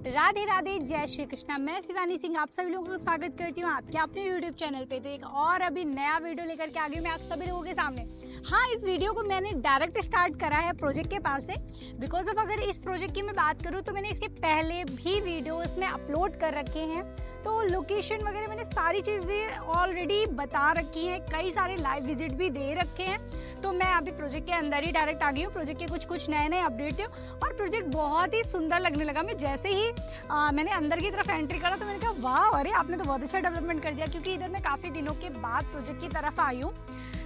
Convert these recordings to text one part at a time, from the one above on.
राधे राधे, जय श्री कृष्णा। मैं शिवानी सिंह आप सभी लोगों को स्वागत करती हूँ आपके अपने YouTube चैनल पे। तो एक और अभी नया वीडियो लेकर के आ गई मैं आप सभी लोगों के सामने। हाँ, इस वीडियो को मैंने डायरेक्ट स्टार्ट करा है प्रोजेक्ट के पास से, बिकॉज ऑफ अगर इस प्रोजेक्ट की मैं बात करूँ तो मैंने इसके पहले भी वीडियोस में अपलोड कर रखे हैं। तो लोकेशन वगैरह मैंने सारी चीज़ें ऑलरेडी बता रखी हैं, कई सारे लाइव विजिट भी दे रखे हैं। तो मैं अभी प्रोजेक्ट के अंदर ही डायरेक्ट आ गई हूँ। प्रोजेक्ट के कुछ नए अपडेट थे और प्रोजेक्ट बहुत ही सुंदर लगने लगा। मैं जैसे ही मैंने अंदर की तरफ एंट्री करा तो मैंने कहा वाह, अरे आपने तो बहुत अच्छा डेवलपमेंट कर दिया, क्योंकि इधर मैं काफ़ी दिनों के बाद प्रोजेक्ट की तरफ आई हूँ।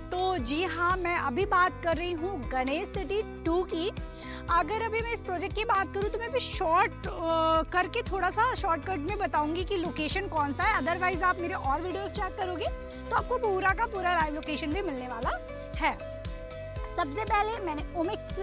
तो जी हाँ, मैं अभी बात कर रही हूँ गणेश सिटी 2 की। अगर अभी मैं इस प्रोजेक्ट की बात करूँ तो मैं अभी शॉर्ट करके थोड़ा सा शॉर्टकट में बताऊंगी कि लोकेशन कौन सा है। अदरवाइज आप मेरे और वीडियोस चेक करोगे तो आपको पूरा का पूरा लाइव लोकेशन भी मिलने वाला है। सबसे पहले मैंने ओमिक्स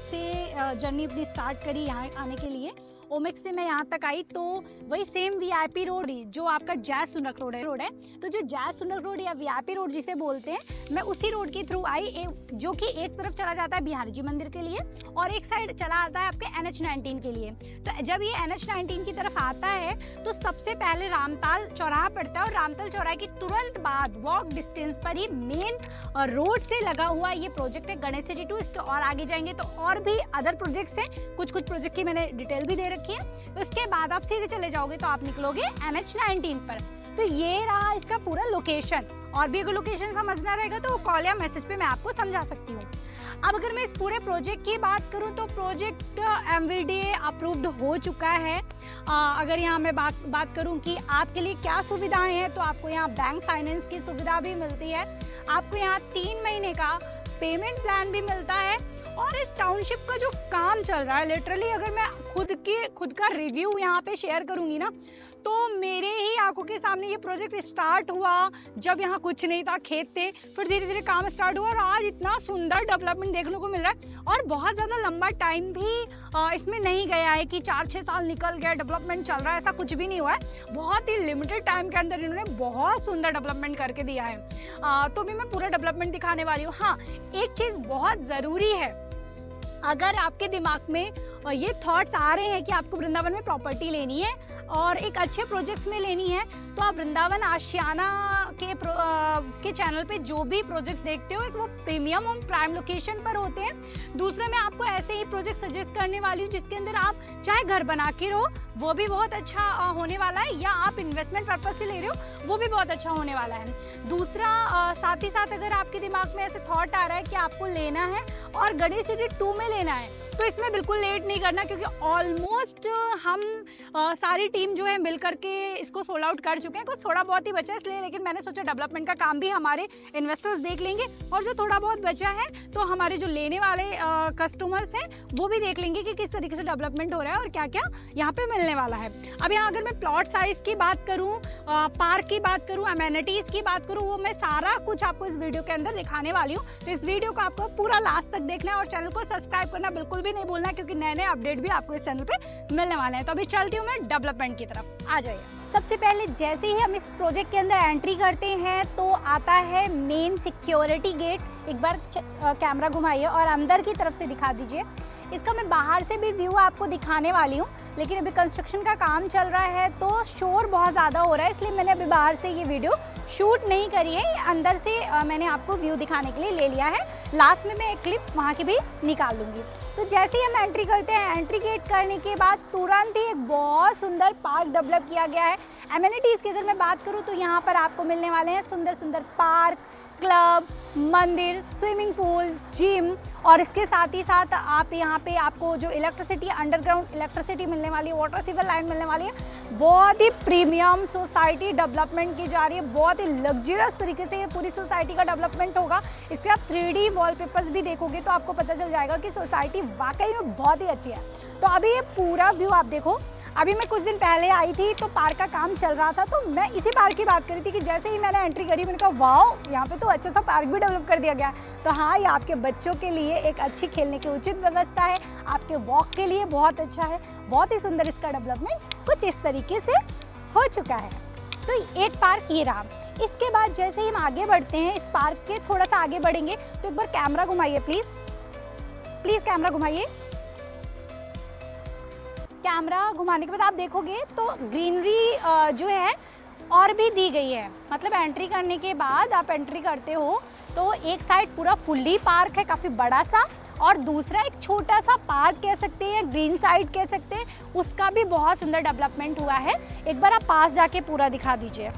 से जर्नी अपनी स्टार्ट करी यहाँ आने के लिए। ओमिक्स से मैं यहाँ तक आई तो वही सेम वीआईपी रोड जो आपका जैज सुनक रोड है। तो जो जैज सुनक रोड या वीआईपी रोड जिसे बोलते हैं, मैं उसी रोड के थ्रू आई, जो कि एक तरफ चला जाता है बिहारी जी मंदिर के लिए और एक साइड चला आता है आपके NH-19 के लिए। तो जब ये NH-19 की तरफ आता है तो सबसे पहले रामताल चौराहा पड़ता है और रामताल चौराहे की तुरंत बाद वॉक डिस्टेंस पर ही मेन रोड से लगा हुआ ये प्रोजेक्ट है गणेश सिटी 2। इसके और आगे जाएंगे तो और भी अदर प्रोजेक्ट्स हैं, कुछ प्रोजेक्ट की मैंने डिटेल भी दे रखी है। उसके बाद आप सीधे चले जाओगे तो आप निकलोगे NH-19 पर। तो ये रहा इसका पूरा लोकेशन। और भी अगर लोकेशन समझना रहेगा तो कॉल या मैसेज पे मैं आपको समझा सकती हूँ। अब अगर मैं इस पूरे प्रोजेक्ट की बात करूँ तो प्रोजेक्ट MVDA अप्रूव्ड हो चुका है। अगर यहाँ मैं बात करूँ कि आपके लिए क्या सुविधाएं हैं, तो आपको यहाँ बैंक फाइनेंस की सुविधा भी मिलती है, आपको यहाँ 3 महीने का पेमेंट प्लान भी मिलता है। और इस टाउनशिप का जो काम चल रहा है, लिटरली अगर मैं खुद का रिव्यू यहाँ पे शेयर करूँगी ना, तो मेरे ही आंखों के सामने ये प्रोजेक्ट स्टार्ट हुआ जब यहाँ कुछ नहीं था, खेत थे, फिर धीरे धीरे काम स्टार्ट हुआ और आज इतना सुंदर डेवलपमेंट देखने को मिल रहा है। और बहुत ज़्यादा लंबा टाइम भी इसमें नहीं गया है कि 4-6 साल निकल गया, डेवलपमेंट चल रहा है, ऐसा कुछ भी नहीं हुआ है। बहुत ही लिमिटेड टाइम के अंदर इन्होंने बहुत सुंदर डेवलपमेंट करके दिया है। तो भी मैं पूरा डेवलपमेंट दिखाने वाली हूँ। हाँ, एक चीज़ बहुत ज़रूरी है, अगर आपके दिमाग में ये थॉट्स आ रहे हैं कि आपको वृंदावन में प्रॉपर्टी लेनी है और एक अच्छे प्रोजेक्ट्स में लेनी है, तो आप वृंदावन आशियाना के चैनल पे जो भी प्रोजेक्ट्स देखते हो, एक वो प्रीमियम और प्राइम लोकेशन पर होते हैं। दूसरे मैं आपको ऐसे ही प्रोजेक्ट सजेस्ट करने वाली हूँ जिसके अंदर आप चाहे घर बना के रहो, वो भी बहुत अच्छा होने वाला है, या आप इन्वेस्टमेंट पर्पज से ले रहे हो, वो भी बहुत अच्छा होने वाला है। दूसरा साथ ही साथ अगर आपके दिमाग में ऐसे थॉट आ रहा है कि आपको लेना है और गणेश सिटी 2 में लेना है, तो इसमें बिल्कुल लेट नहीं करना, क्योंकि ऑलमोस्ट हम सारी टीम जो है मिल करके इसको सोल्ड आउट कर चुके हैं। कुछ थोड़ा बहुत ही बचा है इसलिए, लेकिन मैंने सोचा डेवलपमेंट का काम भी हमारे इन्वेस्टर्स देख लेंगे और जो थोड़ा बहुत बचा है तो हमारे जो लेने वाले कस्टमर्स हैं वो भी देख लेंगे कि किस तरीके से डेवलपमेंट हो रहा है और क्या क्या यहाँ पे मिलने वाला है। अब यहाँ अगर मैं प्लॉट साइज की बात करूँ, पार्क की बात करूँ, अमेनिटीज की बात करूँ, वो मैं सारा कुछ आपको इस वीडियो के अंदर दिखाने वाली हूँ। तो इस वीडियो को आपको पूरा लास्ट तक देखना है और चैनल को सब्सक्राइब करना बिल्कुल भी नहीं भूलना, क्योंकि नए अपडेट भी आपको इस चैनल पे मिलने वाले हैं। तो अभी चलती हूँ मैं डेवलपमेंट की तरफ, आ जाइए। सबसे पहले जैसे ही हम इस प्रोजेक्ट के अंदर एंट्री करते हैं तो आता है मेन सिक्योरिटी गेट। एक बार कैमरा घुमाइए और अंदर की तरफ से दिखा दीजिए। इसका मैं बाहर से भी व्यू आपको दिखाने वाली हूँ, लेकिन अभी कंस्ट्रक्शन का काम चल रहा है तो शोर बहुत ज़्यादा हो रहा है, इसलिए मैंने अभी बाहर से ये वीडियो शूट नहीं करी है। अंदर से मैंने आपको व्यू दिखाने के लिए ले लिया है। लास्ट में मैं एक क्लिप वहाँ की भी निकाल लूँगी। तो जैसे ही हम एंट्री करते हैं, एंट्री गेट करने के बाद तुरंत ही एक बहुत सुंदर पार्क डेवलप किया गया है। एमिनिटीज़ की अगर मैं बात करूँ तो यहाँ पर आपको मिलने वाले हैं सुंदर सुंदर पार्क, क्लब, मंदिर, स्विमिंग पूल, जिम, और इसके साथ ही साथ आप यहाँ पे आपको जो इलेक्ट्रिसिटी, अंडरग्राउंड इलेक्ट्रिसिटी मिलने वाली है, वाटर सीवर लाइन मिलने वाली है। बहुत ही प्रीमियम सोसाइटी डेवलपमेंट की जा रही है, बहुत ही लग्जरियस तरीके से ये पूरी सोसाइटी का डेवलपमेंट होगा। इसके आप 3D वॉलपेपर्स भी देखोगे तो आपको पता चल जाएगा कि सोसाइटी वाकई में बहुत ही अच्छी है। तो अभी ये पूरा व्यू आप देखो। अभी मैं कुछ दिन पहले आई थी तो पार्क का काम चल रहा था, तो मैं इसी पार्क की बात करी थी कि जैसे ही मैंने एंट्री करी मैंने कहा वाह, यहाँ पे तो अच्छा सा पार्क भी डेवलप कर दिया गया है। तो हाँ, ये आपके बच्चों के लिए एक अच्छी खेलने की उचित व्यवस्था है, आपके वॉक के लिए बहुत अच्छा है। बहुत ही सुंदर इसका डेवलपमेंट कुछ इस तरीके से हो चुका है। तो एक पार्क ये रहा। इसके बाद जैसे ही हम आगे बढ़ते हैं, इस पार्क के थोड़ा सा आगे बढ़ेंगे तो एक बार कैमरा घुमाइए प्लीज़ कैमरा घुमाइए। कैमरा घुमाने के बाद आप देखोगे तो ग्रीनरी जो है और भी दी गई है। मतलब एंट्री करने के बाद आप एंट्री करते हो तो एक साइड पूरा फुल्ली पार्क है, काफ़ी बड़ा सा, और दूसरा एक छोटा सा पार्क कह सकते हैं, ग्रीन साइड कह सकते हैं, उसका भी बहुत सुंदर डेवलपमेंट हुआ है। एक बार आप पास जाके पूरा दिखा दीजिए।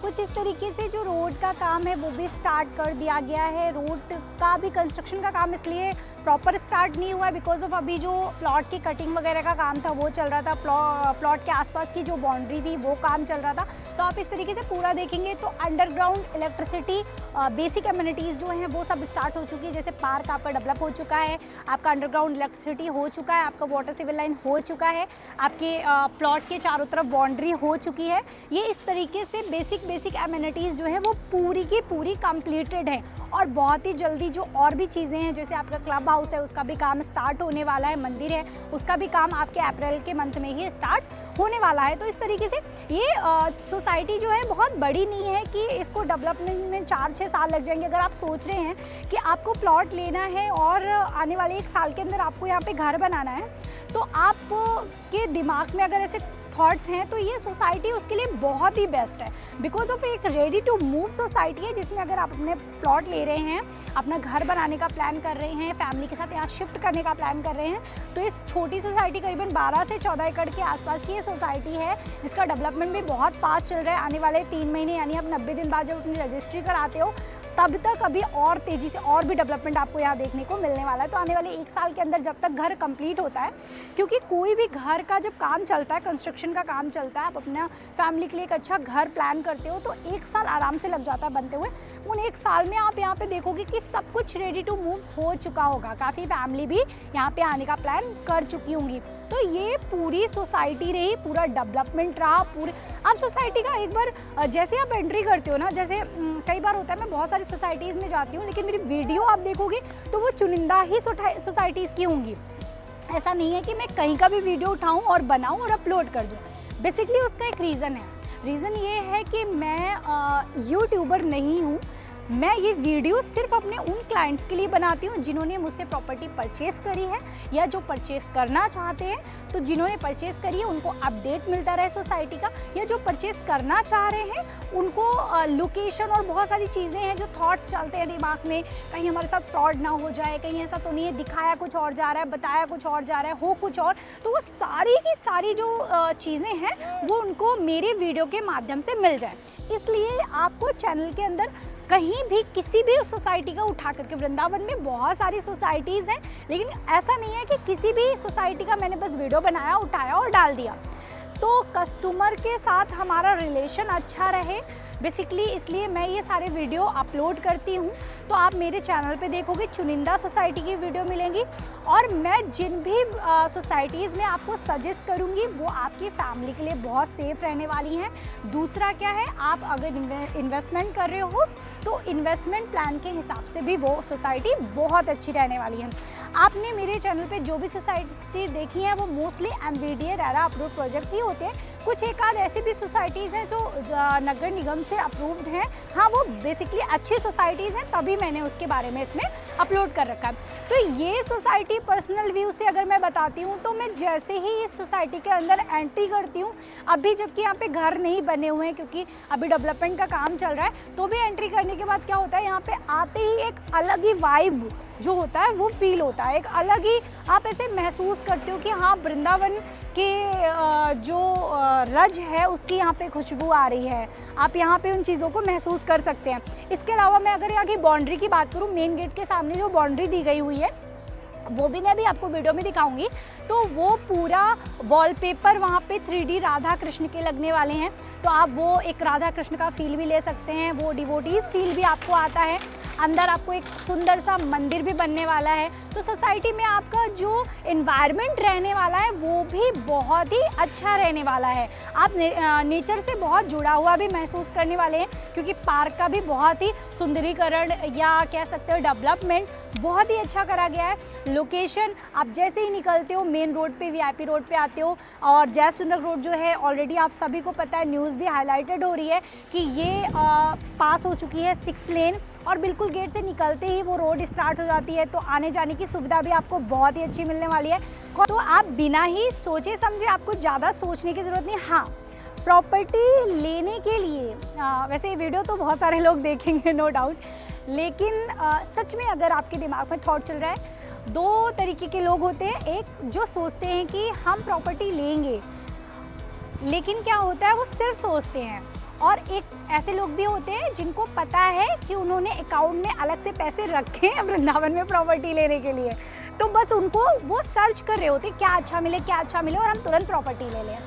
कुछ इस तरीके से जो रोड का काम है वो भी स्टार्ट कर दिया गया है। रोड का भी कंस्ट्रक्शन का काम इसलिए प्रॉपर स्टार्ट नहीं हुआ है बिकॉज ऑफ अभी जो प्लॉट की कटिंग वगैरह का काम था वो चल रहा था, प्लॉट के आसपास की जो बाउंड्री थी वो काम चल रहा था। तो आप इस तरीके से पूरा देखेंगे तो अंडरग्राउंड इलेक्ट्रिसिटी, बेसिक एमिनिटीज़ जो हैं वो सब स्टार्ट हो चुकी है। जैसे पार्क आपका डेवलप हो चुका है, आपका अंडरग्राउंड इलेक्ट्रिसिटी हो चुका है, आपका वाटर सिविल लाइन हो चुका है, आपके प्लॉट के चारों तरफ बाउंड्री हो चुकी है। ये इस तरीके से बेसिक एमिनिटीज़ जो है वो पूरी की पूरी कंप्लीटेड है। और बहुत ही जल्दी जो और भी चीज़ें हैं, जैसे आपका क्लब हाउस है उसका भी काम स्टार्ट होने वाला है, मंदिर है उसका भी काम आपके अप्रैल के मंथ में ही स्टार्ट होने वाला है। तो इस तरीके से ये सोसाइटी जो है बहुत बड़ी नहीं है कि इसको डेवलपमेंट में 4-6 साल लग जाएंगे। अगर आप सोच रहे हैं कि आपको प्लॉट लेना है और आने वाले 1 साल के अंदर आपको यहाँ पे घर बनाना है, तो आपके दिमाग में अगर ऐसे थॉट्स हैं तो ये सोसाइटी उसके लिए बहुत ही बेस्ट है। बिकॉज ऑफ एक रेडी टू मूव सोसाइटी है जिसमें अगर आप अपने प्लॉट ले रहे हैं, अपना घर बनाने का प्लान कर रहे हैं, फैमिली के साथ यहाँ शिफ्ट करने का प्लान कर रहे हैं, तो इस छोटी सोसाइटी करीबन 12 से 14 एकड़ के आसपास की ये सोसाइटी है जिसका डेवलपमेंट भी बहुत फास्ट चल रहा है। आने वाले 3 महीने यानी आप 90 दिन बाद जब अपनी रजिस्ट्री कराते हो तब तक अभी और तेज़ी से और भी डेवलपमेंट आपको यहाँ देखने को मिलने वाला है। तो आने वाले 1 साल के अंदर जब तक घर कंप्लीट होता है, क्योंकि कोई भी घर का जब काम चलता है, कंस्ट्रक्शन का काम चलता है, आप अपना फैमिली के लिए एक अच्छा घर प्लान करते हो तो 1 साल आराम से लग जाता है बनते हुए। उन 1 साल में आप यहाँ पे देखोगे कि सब कुछ रेडी टू मूव हो चुका होगा, काफ़ी फैमिली भी यहाँ पे आने का प्लान कर चुकी होंगी। तो ये पूरी सोसाइटी रही, पूरा डेवलपमेंट रहा पूरे। आप सोसाइटी का एक बार जैसे आप एंट्री करते हो ना, जैसे कई बार होता है मैं बहुत सारी सोसाइटीज़ में जाती हूँ लेकिन मेरी वीडियो आप देखोगे तो वो चुनिंदा ही सोसाइटीज़ की होंगी। ऐसा नहीं है कि मैं कहीं का भी वीडियो उठाऊँ और बनाऊँ और अपलोड कर दूँ। बेसिकली उसका एक रीज़न है। रीज़न ये है कि मैं यूट्यूबर नहीं हूँ। मैं ये वीडियो सिर्फ अपने उन क्लाइंट्स के लिए बनाती हूँ जिन्होंने मुझसे प्रॉपर्टी परचेज़ करी है या जो परचेज़ करना चाहते हैं। तो जिन्होंने परचेज़ करी है उनको अपडेट मिलता रहे सोसाइटी का, या जो परचेज़ करना चाह रहे हैं उनको लोकेशन और बहुत सारी चीज़ें हैं जो थॉट्स चलते हैं दिमाग में, कहीं हमारे साथ फ्रॉड ना हो जाए, कहीं ऐसा तो नहीं है दिखाया कुछ और जा रहा है, बताया कुछ और जा रहा है, हो कुछ और। तो वो सारी की सारी जो चीज़ें हैं वो उनको मेरे वीडियो के माध्यम से मिल जाए। इसलिए आपको चैनल के अंदर कहीं भी किसी भी सोसाइटी का उठा करके, वृंदावन में बहुत सारी सोसाइटीज़ हैं लेकिन ऐसा नहीं है कि किसी भी सोसाइटी का मैंने बस वीडियो बनाया, उठाया और डाल दिया। तो कस्टमर के साथ हमारा रिलेशन अच्छा रहे बेसिकली, इसलिए मैं ये सारे वीडियो अपलोड करती हूँ। तो आप मेरे चैनल पे देखोगे चुनिंदा सोसाइटी की वीडियो मिलेंगी, और मैं जिन भी सोसाइटीज़ में आपको सजेस्ट करूँगी वो आपकी फैमिली के लिए बहुत सेफ़ रहने वाली हैं। दूसरा क्या है, आप अगर इन्वेस्टमेंट कर रहे हो तो इन्वेस्टमेंट प्लान के हिसाब से भी वो सोसाइटी बहुत अच्छी रहने वाली है। आपने मेरे चैनल पे जो भी सोसाइटी देखी है वो mostly MBDA RERA approve project ही होते हैं। कुछ एक आध ऐसी भी सोसाइटीज़ हैं जो नगर निगम से अप्रूव्ड हैं। हाँ, वो बेसिकली अच्छी सोसाइटीज़ हैं, तभी मैंने उसके बारे में इसमें अपलोड कर रखा है। तो ये सोसाइटी पर्सनल व्यू से अगर मैं बताती हूँ तो मैं जैसे ही इस सोसाइटी के अंदर एंट्री करती हूँ, अभी जबकि यहाँ पे घर नहीं बने हुए हैं क्योंकि अभी डेवलपमेंट का काम चल रहा है, तो भी एंट्री करने के बाद क्या होता है, यहाँ पे आते ही एक अलग ही वाइब जो होता है वो फील होता है। एक अलग ही आप ऐसे महसूस करते हो कि हाँ, वृंदावन के जो रज है उसकी यहाँ पे खुशबू आ रही है। आप यहाँ पे उन चीज़ों को महसूस कर सकते हैं। इसके अलावा मैं अगर यहाँ की बाउंड्री की बात करूँ, मेन गेट के सामने जो बाउंड्री दी गई हुई है वो भी मैं भी आपको वीडियो में दिखाऊंगी। तो वो पूरा वॉलपेपर वहाँ पे 3D राधा कृष्ण के लगने वाले हैं, तो आप वो एक राधा कृष्ण का फील भी ले सकते हैं, वो डिवोटीज़ फील भी आपको आता है। अंदर आपको एक सुंदर सा मंदिर भी बनने वाला है। तो सोसाइटी में आपका जो एनवायरनमेंट रहने वाला है वो भी बहुत ही अच्छा रहने वाला है। आप नेचर से बहुत जुड़ा हुआ भी महसूस करने वाले हैं, क्योंकि पार्क का भी बहुत ही सुंदरीकरण या कह सकते हो डेवलपमेंट बहुत ही अच्छा करा गया है। लोकेशन आप जैसे ही निकलते हो मेन रोड पे, वीआईपी रोड पे आते हो, और जय सुंदर रोड जो है ऑलरेडी आप सभी को पता है, न्यूज़ भी हाईलाइटेड हो रही है कि ये पास हो चुकी है 6 लेन, और बिल्कुल गेट से निकलते ही वो रोड स्टार्ट हो जाती है। तो आने जाने की सुविधा भी आपको बहुत ही अच्छी मिलने वाली है। तो आप बिना ही सोचे समझे, आपको ज़्यादा सोचने की ज़रूरत नहीं। हाँ, प्रॉपर्टी लेने के लिए वैसे ये वीडियो तो बहुत सारे लोग देखेंगे नो डाउट, लेकिन सच में अगर आपके दिमाग में थॉट चल रहा है, 2 तरीके के लोग होते हैं। एक जो सोचते हैं कि हम प्रॉपर्टी लेंगे, लेकिन क्या होता है वो सिर्फ सोचते हैं, और एक ऐसे लोग भी होते हैं जिनको पता है कि उन्होंने अकाउंट में अलग से पैसे रखे हैं वृंदावन में प्रॉपर्टी लेने के लिए, तो बस उनको वो सर्च कर रहे होते क्या अच्छा मिले, क्या अच्छा मिले और हम तुरंत प्रॉपर्टी ले लें।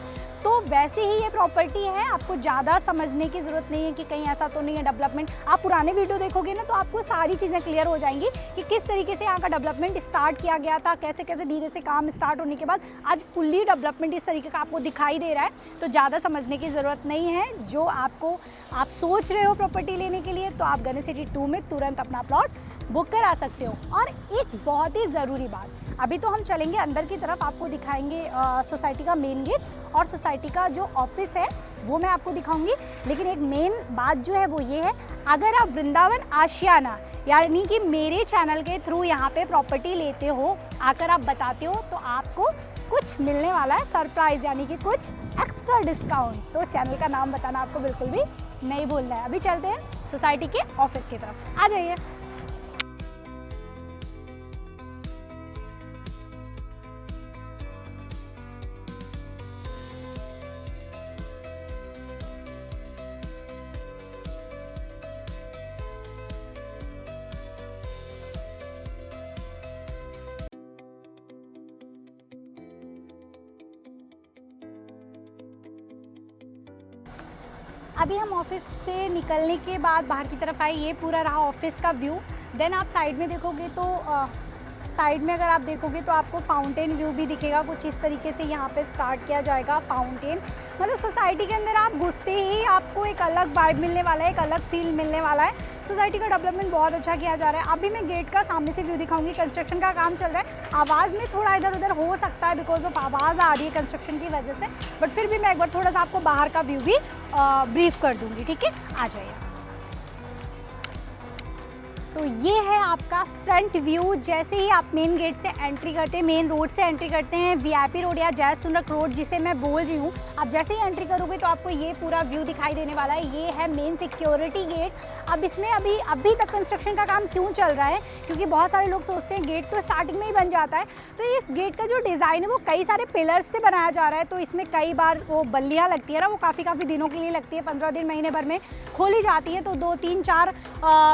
तो वैसे ही ये प्रॉपर्टी है, आपको ज़्यादा समझने की ज़रूरत नहीं है कि कहीं ऐसा तो नहीं है डेवलपमेंट। आप पुराने वीडियो देखोगे ना तो आपको सारी चीज़ें क्लियर हो जाएंगी कि किस तरीके से यहाँ का डेवलपमेंट स्टार्ट किया गया था, कैसे कैसे धीरे से काम स्टार्ट होने के बाद आज फुल्ली डेवलपमेंट इस तरीके का आपको दिखाई दे रहा है। तो ज़्यादा समझने की ज़रूरत नहीं है। जो आप सोच रहे हो प्रॉपर्टी लेने के लिए, तो आप गणेश सिटी 2 में तुरंत अपना प्लॉट बुक करा सकते हो। और एक बहुत ही ज़रूरी बात, अभी तो हम चलेंगे अंदर की तरफ, आपको दिखाएंगे सोसाइटी का मेन गेट और सोसाइटी का जो ऑफिस है वो मैं आपको दिखाऊंगी। लेकिन एक मेन बात जो है वो ये है, अगर आप वृंदावन आशियाना यानी कि मेरे चैनल के थ्रू यहाँ पे प्रॉपर्टी लेते हो, आकर आप बताते हो, तो आपको कुछ मिलने वाला है सरप्राइज, यानी कि कुछ एक्स्ट्रा डिस्काउंट। तो चैनल का नाम बताना आपको बिल्कुल भी नहीं भूलना है। अभी चलते हैं सोसाइटी के ऑफिस की तरफ, आ जाइए। अभी हम ऑफिस से निकलने के बाद बाहर की तरफ आए, ये पूरा रहा ऑफिस का व्यू। देन आप साइड में देखोगे तो साइड में अगर आप देखोगे तो आपको फाउंटेन व्यू भी दिखेगा। कुछ इस तरीके से यहाँ पे स्टार्ट किया जाएगा फाउंटेन। मतलब सोसाइटी के अंदर आप घुसते ही आपको एक अलग वाइब मिलने वाला है, एक अलग फील मिलने वाला है। सोसाइटी का डेवलपमेंट बहुत अच्छा किया जा रहा है। अभी मैं गेट का सामने से व्यू दिखाऊंगी, कंस्ट्रक्शन का काम चल रहा है। आवाज़ में थोड़ा इधर उधर हो सकता है बिकॉज ऑफ आवाज़ आ रही है कंस्ट्रक्शन की वजह से, बट फिर भी मैं एक बार थोड़ा सा आपको बाहर का व्यू भी ब्रीफ कर दूंगी, ठीक है। आ जाइए। तो ये है आपका फ्रंट व्यू। जैसे ही आप मेन गेट से एंट्री करते हैं, मेन रोड से एंट्री करते हैं, वीआईपी रोड या जय सुंदर रोड जिसे मैं बोल रही हूँ, आप जैसे ही एंट्री करोगे तो आपको ये पूरा व्यू दिखाई देने वाला है। ये है मेन सिक्योरिटी गेट। अब इसमें अभी तक कंस्ट्रक्शन का काम क्यों चल रहा है, क्योंकि बहुत सारे लोग सोचते हैं गेट तो स्टार्टिंग में ही बन जाता है। तो इस गेट का जो डिज़ाइन है वो कई सारे पिलर्स से बनाया जा रहा है। तो इसमें कई बार वो बल्लियाँ लगती है ना, वो काफ़ी दिनों के लिए लगती है, 15 दिन महीने भर में खोली जाती है। तो 2 3 4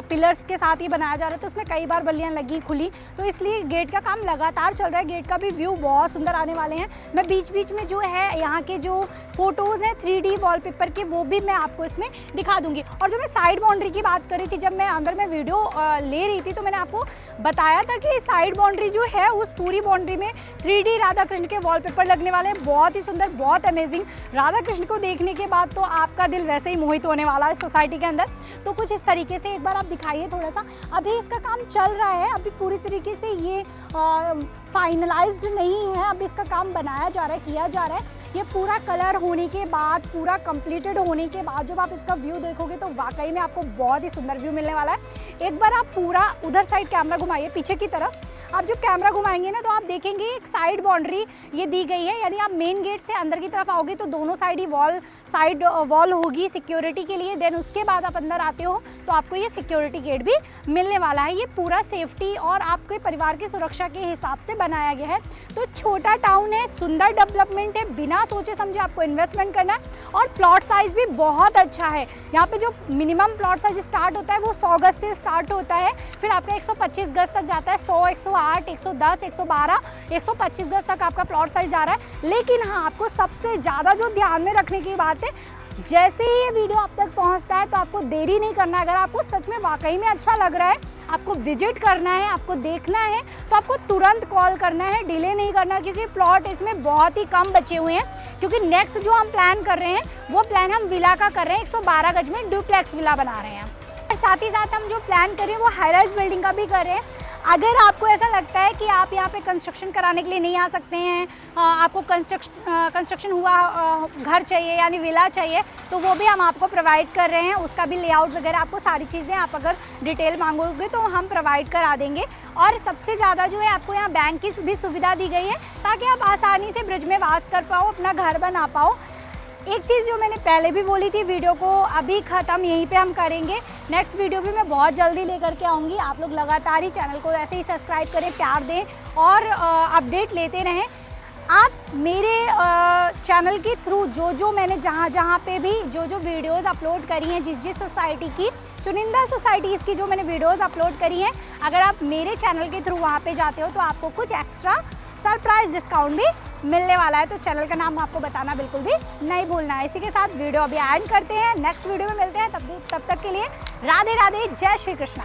पिलर्स के साथ ही बनाया जा रहा है, तो उसमें कई बार बल्लियाँ लगी खुली। तो इसलिए गेट का काम लगातार चल रहा है। गेट का भी व्यू बहुत सुंदर आने वाले हैं। मैं बीच बीच में जो है यहाँ के जो फोटोज़ हैं 3D वॉलपेपर के, वो भी मैं आपको इसमें दिखा दूंगी। और जो मैं साइड बाउंड्री की बात कर रही थी, जब मैं अंदर में वीडियो ले रही थी तो मैंने आपको बताया था कि साइड बाउंड्री जो है उस पूरी बाउंड्री में 3D राधा कृष्ण के वॉलपेपर लगने वाले हैं। बहुत ही सुंदर, बहुत अमेजिंग। राधा कृष्ण को देखने के बाद तो आपका दिल वैसे ही मोहित होने वाला है सोसाइटी के अंदर। तो कुछ इस तरीके से एक बार आप दिखाइए थोड़ा सा। अभी इसका काम चल रहा है, अभी पूरी तरीके से ये फाइनलाइज्ड नहीं है, अभी इसका काम बनाया जा रहा है, किया जा रहा है। ये पूरा कलर होने के बाद, पूरा कंप्लीटेड होने के बाद जब आप इसका व्यू देखोगे तो वाकई में आपको बहुत ही सुंदर व्यू मिलने वाला है। एक बार आप पूरा उधर साइड कैमरा घुमाइए पीछे की तरफ। आप जो कैमरा घुमाएंगे ना तो आप देखेंगे एक साइड बाउंड्री ये दी गई है, यानी आप मेन गेट से अंदर की तरफ आओगे तो दोनों साइड ही वॉल होगी सिक्योरिटी के लिए। देन उसके बाद आप अंदर आते हो तो आपको ये सिक्योरिटी गेट भी मिलने वाला है। ये पूरा सेफ्टी और आपके परिवार की सुरक्षा के हिसाब से बनाया गया है। तो छोटा टाउन है, सुंदर डेवलपमेंट है, बिना सोचे समझे आपको इन्वेस्टमेंट करना है। और प्लॉट साइज भी बहुत अच्छा है। यहाँ पे जो मिनिमम प्लॉट साइज स्टार्ट होता है वो 100 गज से स्टार्ट होता है, फिर आपका 125 गज तक जाता है, 100, 108, 110, 112, 125 गज तक आपका प्लॉट साइज जा रहा है। लेकिन हाँ, आपको सबसे ज़्यादा जो ध्यान में रखने की बात है, जैसे ही ये वीडियो आप तक पहुंचता है तो आपको देरी नहीं करना है। अगर आपको सच में वाकई में अच्छा लग रहा है, आपको विजिट करना है, आपको देखना है, तो आपको तुरंत कॉल करना है, डिले नहीं करना, क्योंकि प्लॉट इसमें बहुत ही कम बचे हुए हैं। क्योंकि नेक्स्ट जो हम प्लान कर रहे हैं वो प्लान हम विला का कर रहे हैं, 112 गज में डुप्लेक्स विला बना रहे हैं। साथ ही साथ हम जो प्लान कर रहे हैं वो हाई राइज बिल्डिंग का भी कर रहे हैं। अगर आपको ऐसा लगता है कि आप यहाँ पे कंस्ट्रक्शन कराने के लिए नहीं आ सकते हैं, आपको कंस्ट्रक्शन हुआ घर चाहिए यानी विला चाहिए, तो वो भी हम आपको प्रोवाइड कर रहे हैं। उसका भी लेआउट वगैरह आपको सारी चीज़ें आप अगर डिटेल मांगोगे तो हम प्रोवाइड करा देंगे। और सबसे ज़्यादा जो है आपको यहाँ बैंक की भी सुविधा दी गई है ताकि आप आसानी से ब्रिज में वास कर पाओ, अपना घर बना पाओ। एक चीज़ जो मैंने पहले भी बोली थी, वीडियो को अभी ख़त्म यहीं पे हम करेंगे, नेक्स्ट वीडियो भी मैं बहुत जल्दी लेकर के आऊँगी। आप लोग लगातार ही चैनल को ऐसे ही सब्सक्राइब करें, प्यार दें और अपडेट लेते रहें। आप मेरे चैनल के थ्रू जो मैंने जहाँ पे भी जो वीडियोज़ अपलोड करी हैं, जिस सोसाइटी की, चुनिंदा सोसाइटीज़ की जो मैंने वीडियोज़ अपलोड करी हैं, अगर आप मेरे चैनल के थ्रू वहाँ पे जाते हो तो आपको कुछ एक्स्ट्रा सरप्राइज डिस्काउंट भी मिलने वाला है। तो चैनल का नाम आपको बताना बिल्कुल भी नहीं भूलना है। इसी के साथ वीडियो अभी एंड करते हैं, नेक्स्ट वीडियो में मिलते हैं। तब तक के लिए राधे राधे, जय श्री कृष्णा।